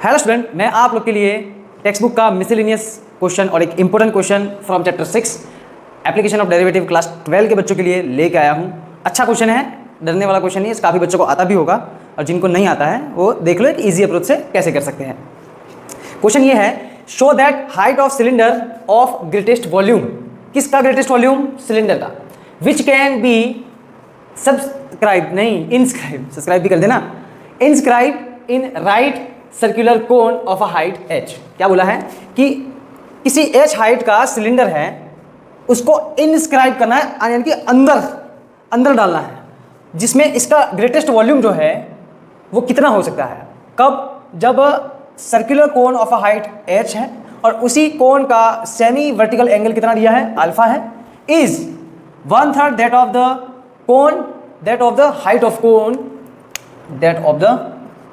Hello student, मैं आप लोग के लिए टेक्स्ट बुक का मिसलेनियस क्वेश्चन और एक important question from chapter 6 application of derivative class 12 के बच्चों के लिए लेके आया हूँ। अच्छा क्वेश्चन है, डरने वाला क्वेश्चन नहीं है, काफ़ी बच्चों को आता भी होगा और जिनको नहीं आता है वो देख लो एक ईजी अप्रोच से कैसे कर सकते हैं। क्वेश्चन ये है, show that height of cylinder of greatest volume. किसका ग्रेटेस्ट वॉल्यूम? सिलेंडर का। विच कैन बी सब्सक्राइब नहीं इंस्क्राइब, सब्सक्राइब भी कर देना, inscribe in right circular cone of a height h। क्या बोला है कि किसी h हाइट का सिलेंडर है, उसको इंस्क्राइब करना है यानी कि अंदर डालना है, जिसमें इसका ग्रेटेस्ट वॉल्यूम जो है वो कितना हो सकता है। कब? जब circular cone of a height h है और उसी कोन का सेमी वर्टिकल एंगल कितना दिया है? अल्फा है। Is 1/3 that of the cone that of the height of cone that of the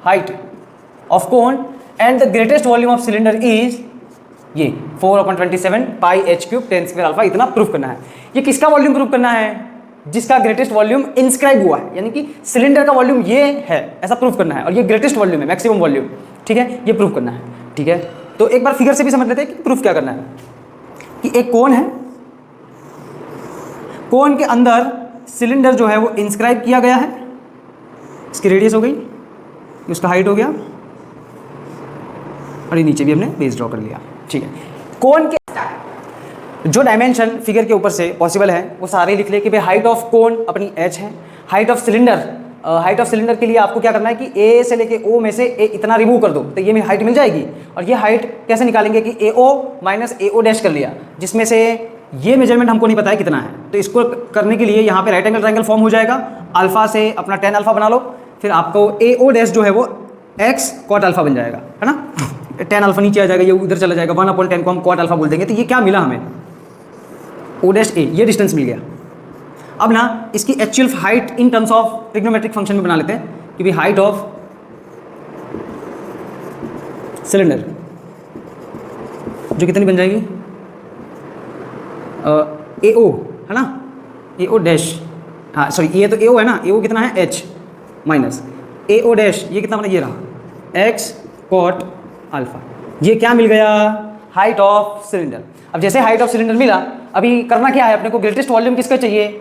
height of cone and the greatest volume of cylinder is ये 4/27 पाई h cube 10 square alpha. इतना proof करना है। ये किसका वॉल्यूम प्रूफ करना है? जिसका greatest volume inscribe हुआ है, यानी कि सिलेंडर का वॉल्यूम ये है, ऐसा प्रूफ करना है। और ये ग्रेटेस्ट वॉल्यूम है, मैक्सिमम वॉल्यूम, ठीक है, ये प्रूफ करना है। ठीक है, तो एक बार फिगर से भी समझ लेते हैं कि प्रूफ क्या करना है। कि एक कोन है, कोन के अंदर सिलेंडर जो है वो इंस्क्राइब किया गया है, इसकी रेडियस हो गई, उसका हाइट हो गया और ये नीचे भी हमने बेस ड्रॉ कर लिया। ठीक है, कोन के जो डायमेंशन फिगर के ऊपर से पॉसिबल है वो सारे लिख ले कि भाई हाइट ऑफ कोन अपनी h है, हाइट ऑफ सिलेंडर के लिए आपको क्या करना है कि a से लेके o में से a इतना रिमूव कर दो तो ये में हाइट मिल जाएगी। और ये हाइट कैसे निकालेंगे कि AO माइनस AO डैश कर लिया, जिसमें से ये मेजरमेंट हमको नहीं पता है कितना है, तो इसको करने के लिए यहाँ पे राइट एंगल ट्रायंगल फॉर्म हो जाएगा। अल्फा से अपना tan अल्फा बना लो, फिर आपको AO डैश जो है वो x कॉट अल्फा बन जाएगा, है ना। tan अल्फा नीचे आ जाएगा, ये उधर चला जाएगा, 1/10 को हम कॉट अल्फा बोल देंगे। तो ये क्या मिला हमें? O डैश a, ये डिस्टेंस मिल गया। अब ना इसकी actual height in terms of trigonometric function में बना लेते हैं कि भाई हाइट ऑफ सिलेंडर जो कितनी बन जाएगी? AO है ना, AO डैश, हाँ सॉरी ये तो AO है ना, AO कितना है? h माइनस AO डैश, ये कितना बना? ये रहा x कॉट अल्फा। ये क्या मिल गया? Height of cylinder. अब जैसे हाइट ऑफ सिलेंडर मिला, अभी करना क्या है अपने को? ग्रेटेस्ट वॉल्यूम किसका चाहिए?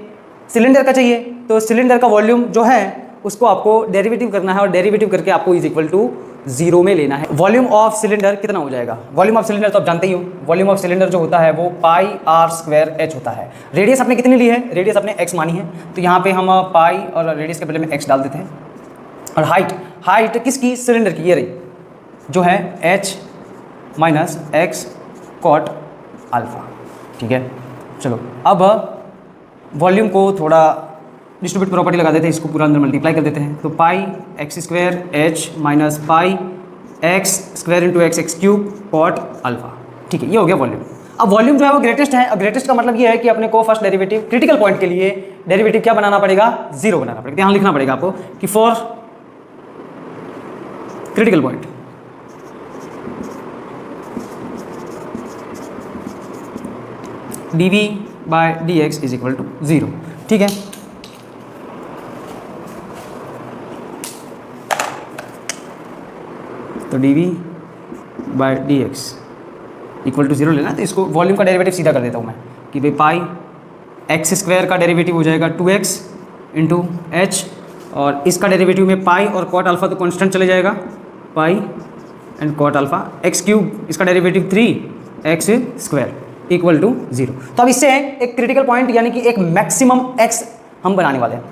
सिलेंडर का चाहिए। तो सिलेंडर का वॉल्यूम जो है उसको आपको डेरिवेटिव करना है और डेरिवेटिव करके आपको इज इक्वल टू 0 में लेना है। वॉल्यूम ऑफ सिलेंडर कितना हो जाएगा? वॉल्यूम ऑफ सिलेंडर तो आप जानते ही हो, वॉल्यूम ऑफ सिलेंडर जो होता है वो पाई r स्क्वायर h होता है। रेडियस आपने कितनी ली है? रेडियस आपने x मानी है, तो यहाँ पे हम पाई और रेडियस के पहले में x डाल देते हैं। और हाइट किसकी? सिलेंडर की, ये रही जो है h minus x cot alpha. ठीक है, चलो अब वॉल्यूम को थोड़ा डिस्ट्रीब्यूट प्रॉपर्टी लगा देते हैं, इसको पूरा अंदर मल्टीप्लाई कर देते हैं। तो pi x square h minus pi x square into x cube cot alpha. ठीक है, ये हो गया वॉल्यूम। अब वॉल्यूम जो है वो ग्रेटेस्ट है। ग्रेटेस्ट का मतलब ये है कि अपने को फर्स्ट डेरिवेटिव क्रिटिकल पॉइंट के लिए डेरिवेटिव क्या बनाना पड़ेगा? 0 बनाना पड़ेगा। यहाँ लिखना पड़ेगा आपको कि for critical point dv by dx is equal to 0। ठीक है, तो dv by dx equal to 0 लेना। तो इसको वॉल्यूम का डेरिवेटिव सीधा कर देता हूँ मैं कि भाई पाई x स्क्वायर का डेरिवेटिव हो जाएगा 2x इंटू h, और इसका डेरिवेटिव में पाई और कॉट अल्फा तो कांस्टेंट चले जाएगा, pi and cot alpha, x cube इसका derivative 3x square equal to 0। तो अब इससे एक क्रिटिकल पॉइंट यानी कि एक मैक्सिमम x हम बनाने वाले हैं।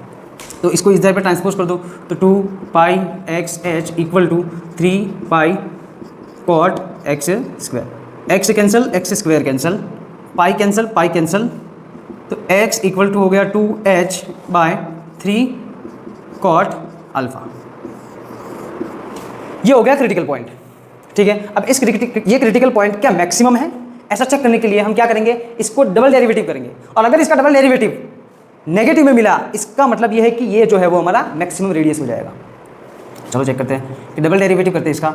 तो इसको इस जगह पे ट्रांसपोज कर दो, तो 2 pi x h equal to 3 pi cot x square. x cancel, x square cancel, pi cancel, pi cancel, तो x इक्वल टू हो गया 2h बाय 3 कॉट अल्फा। ये हो गया क्रिटिकल पॉइंट। ठीक है, अब ये क्रिटिकल पॉइंट क्या मैक्सिमम है? ऐसा चेक करने के लिए हम क्या करेंगे? इसको डबल डेरिवेटिव करेंगे, और अगर इसका डबल डेरिवेटिव नेगेटिव में मिला, इसका मतलब ये है कि ये जो है वो हमारा मैक्सिमम रेडियस हो जाएगा। चलो चेक करते हैं कि डबल डेरिवेटिव करते हैं इसका,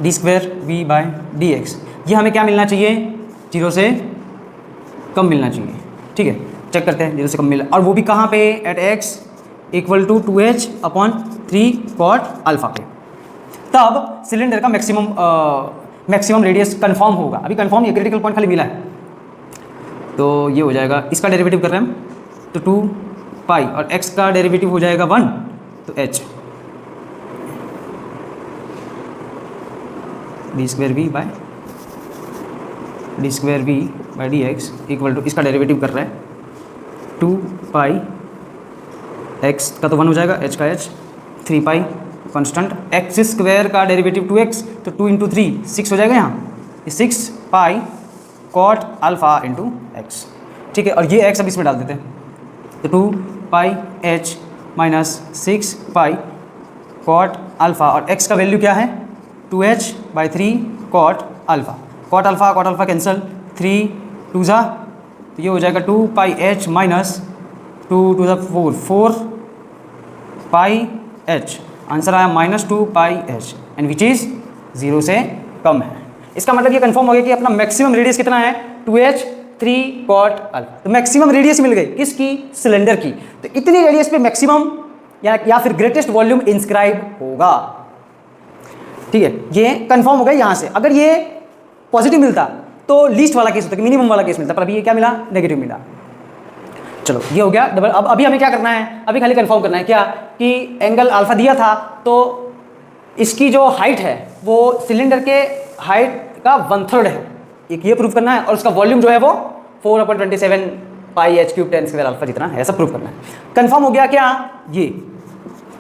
D square V by D X. ये हमें क्या मिलना चाहिए? 0 से कम मिलना चाहिए। ठीक है, चेक करते हैं 0 से कम मिला, और वो भी कहाँ पे? At x equal to 2h upon 3 cot alpha पे। तब सिलेंडर का मैक्सिमम रेडियस कंफर्म होगा। अभी कंफर्म ये क्रिटिकल पॉइंट खाली मिला है, तो ये हो जाएगा, इसका डेरिवेटिव कर रहे हैं हम, तो 2 पाई और x का डेरिवेटिव हो जाएगा 1, तो h D square V by D X equal to, इसका डेरिवेटिव कर रहा है 2 पाई, x का तो 1 हो जाएगा, h का h, 3 पाई कांस्टेंट, एक्स स्क्वायर का डेरिवेटिव 2x, तो 2 इंटू 3 6 हो जाएगा यहाँ, 6 पाई कॉट अल्फा इंटू एक्स। ठीक है, और ये x अब इसमें डाल देते हैं, तो 2 पाई h माइनस 6 पाई कॉट अल्फा, और x का वैल्यू क्या है 2h by 3 cot alpha cancel, 3 2 जा, तो ये हो जाएगा 2 pi h minus 2 to the 4 pi h, answer आया -2 pi h and which is 0 से कम है। इसका मतलब ये कंफर्म हो गया कि अपना मैक्सिमम रेडियस कितना है 2h 3 कॉट अल्फा। तो मैक्सिमम रेडियस मिल गई किसकी, सिलेंडर की। तो इतनी रेडियस पे मैक्सिमम या फिर ग्रेटेस्ट वॉल्यूम इंस्क्राइब होगा। ठीक है, ये कंफर्म हो गया यहाँ से। अगर ये पॉजिटिव मिलता तो लीस्ट वाला केस होता, मिनिमम वाला केस मिलता, पर अभी ये क्या मिला, नेगेटिव मिला। चलो ये हो गया डबल। अब अभी हमें क्या करना है, अभी खाली कंफर्म करना है क्या कि एंगल अल्फा दिया था, तो इसकी जो हाइट है वो सिलेंडर के हाइट का 1/3 है, एक ये प्रूफ करना है, और उसका वॉल्यूम जो है वो 4/27 पाई h क्यूब 10 स्क्वायर अल्फा जितना है, ऐसा प्रूफ करना है। कंफर्म हो गया क्या,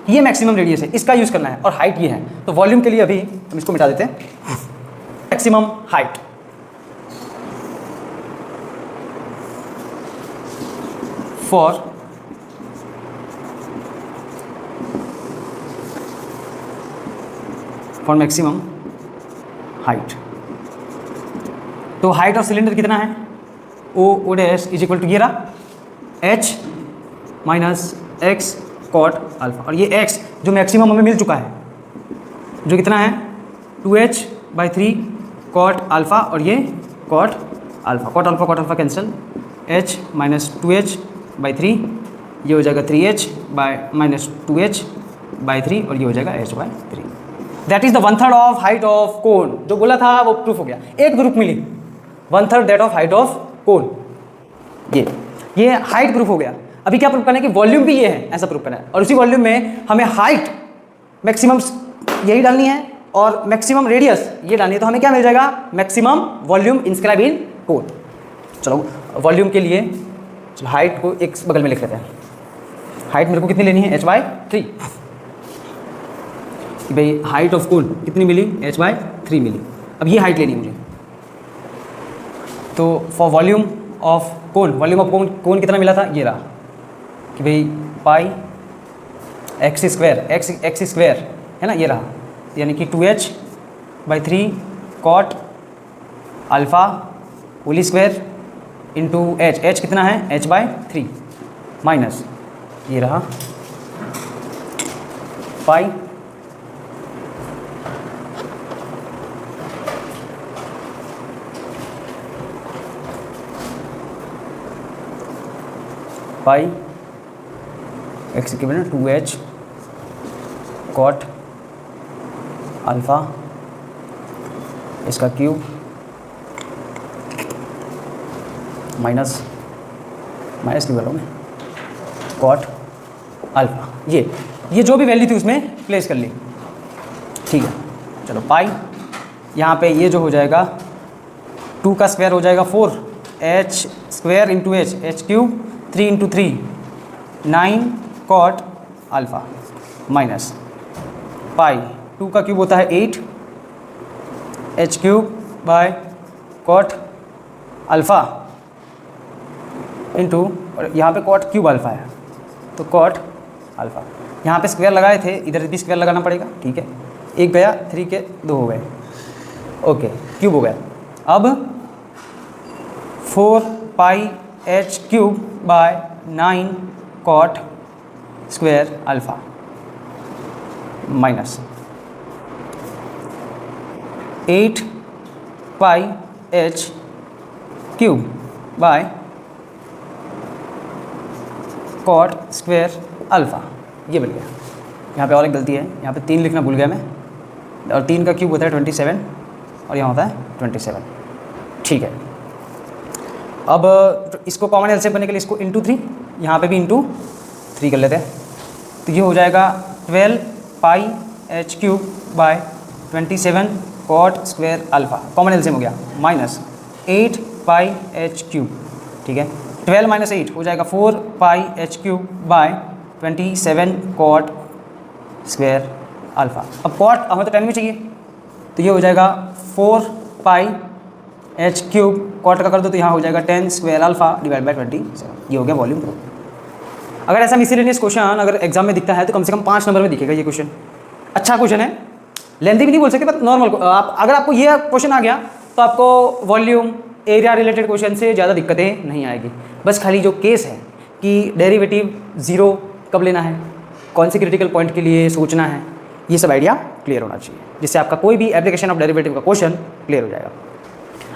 ये मैक्सिमम रेडियस है, इसका यूज़ करना है, और हाइट ये है। तो वॉल्यूम के लिए अभी हम इसको मिटा देते हैं, maximum height for maximum height. तो हाइट ऑफ सिलेंडर कितना है, O dash is equal to ये रहा h minus X cot alpha, और ये x जो मैक्सिमम हमें मिल चुका है, जो कितना है 2h बाई 3 कॉट अल्फा, और ये cot alpha cancel, h minus 2h by 3, ये हो जाएगा 3h by minus 2h by 3, और ये हो जाएगा h by 3। That is the 1/3 of height of cone. जो बोला था वो प्रूफ हो गया, एक ग्रुप मिली 1/3 that of height of cone. ये हाइट प्रूफ हो गया। अभी क्या प्रूफ करना है कि वॉल्यूम भी ये है, ऐसा प्रूफ करना है, और उसी वॉल्यूम में हमें हाइट मैक्सिमम यही डालनी है और मैक्सिमम रेडियस ये डालनी है। तो हमें क्या मिल जाएगा, मैक्सिमम वॉल्यूम इंस्क्राइब इन कोन। चलो वॉल्यूम के लिए चलो हाइट को एक बगल में लिख लेते हैं। हाइट मेरे को कितनी लेनी है, h/3। भाई हाइट ऑफ कोन कितनी मिली, h/3 मिली। अब ये हाइट लेनी है मुझे, तो फॉर वॉल्यूम ऑफ कोन कितना मिला था, ये रहा कि भाई पाई एक्स स्क्वायर है ना, ये रहा, यानी कि 2h by 3 cot alpha whole square into h कितना है, h/3 माइनस ये रहा पाई एक्स के बिना 2h कॉट अल्फा इसका क्यूब माइनस क्यों कर रहा हूँ मैं, कॉट अल्फा। ये जो भी वैल्यू थी उसमें प्लेस कर ली। ठीक है, चलो पाई यहाँ पे ये जो हो जाएगा 2 का स्क्वायर हो जाएगा 4, h square into h cube 3 into 3 9 cot alpha minus pi 2 का क्यूब होता है 8 h cube by cot alpha into, और यहाँ पे कॉट क्यूब अल्फा है तो कॉट अल्फा। यहाँ पे स्क्वायर लगाए थे, इधर भी स्क्वायर लगाना पड़ेगा। ठीक है, एक गया 3 के 2 हो गए, ओके क्यूब हो गया। अब 4 pi h cube by 9 cot square alpha minus 8 pi h cube by cot square alpha. ये बन गया। यहाँ पे और एक गलती है, यहाँ पे 3 लिखना भूल गया मैं, और 3 का क्यूब होता है 27 और यहाँ होता है 27। ठीक है, अब इसको कॉमन एलसीएम करने के लिए इसको इंटू 3, यहाँ पे भी इंटू 3 कर लेते हैं। तो ये हो जाएगा 12 pi h cube by 27 cot square alpha, common LCM हो गया, माइनस 8 पाई एच क्यूब। ठीक है, 12 माइनस 8 हो जाएगा 4 pi h cube by 27 cot square alpha. अब कॉट हमें तो 10 में चाहिए, तो ये हो जाएगा 4 पाई एच क्यूब, कॉट का कर दो तो यहाँ हो जाएगा 10 स्क्वायर अल्फ़ा डिवाइड बाय 27। ये हो गया वॉल्यूम प्रूफ। अगर ऐसा मिसलेनियस क्वेश्चन अगर एग्जाम में दिखता है तो कम से कम 5 नंबर में दिखेगा ये क्वेश्चन। अच्छा क्वेश्चन है, लेंथी भी नहीं बोल सकते, बट नॉर्मल। आप अगर आपको ये क्वेश्चन आ गया तो आपको वॉल्यूम एरिया रिलेटेड क्वेश्चन से ज़्यादा दिक्कतें नहीं आएगी। बस खाली जो केस है कि डेरिवेटिव 0 कब लेना है, कौन से क्रिटिकल पॉइंट के लिए सोचना है, ये सब आइडिया क्लियर होना चाहिए, जिससे आपका कोई भी एप्लीकेशन ऑफ डेरिवेटिव का क्वेश्चन क्लियर हो जाएगा।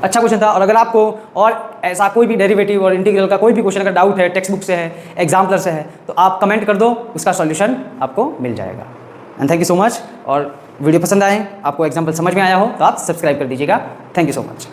अच्छा क्वेश्चन था। और अगर आपको और ऐसा कोई भी डेरिवेटिव और इंटीग्रल का कोई भी क्वेश्चन अगर डाउट है, टेक्स्ट बुक से है, एग्जाम्पलर से है, तो आप कमेंट कर दो, उसका सॉल्यूशन आपको मिल जाएगा। And thank you so much. और वीडियो पसंद आए, आपको एग्जाम्पल समझ में आया हो तो आप सब्सक्राइब कर दीजिएगा। Thank you so much.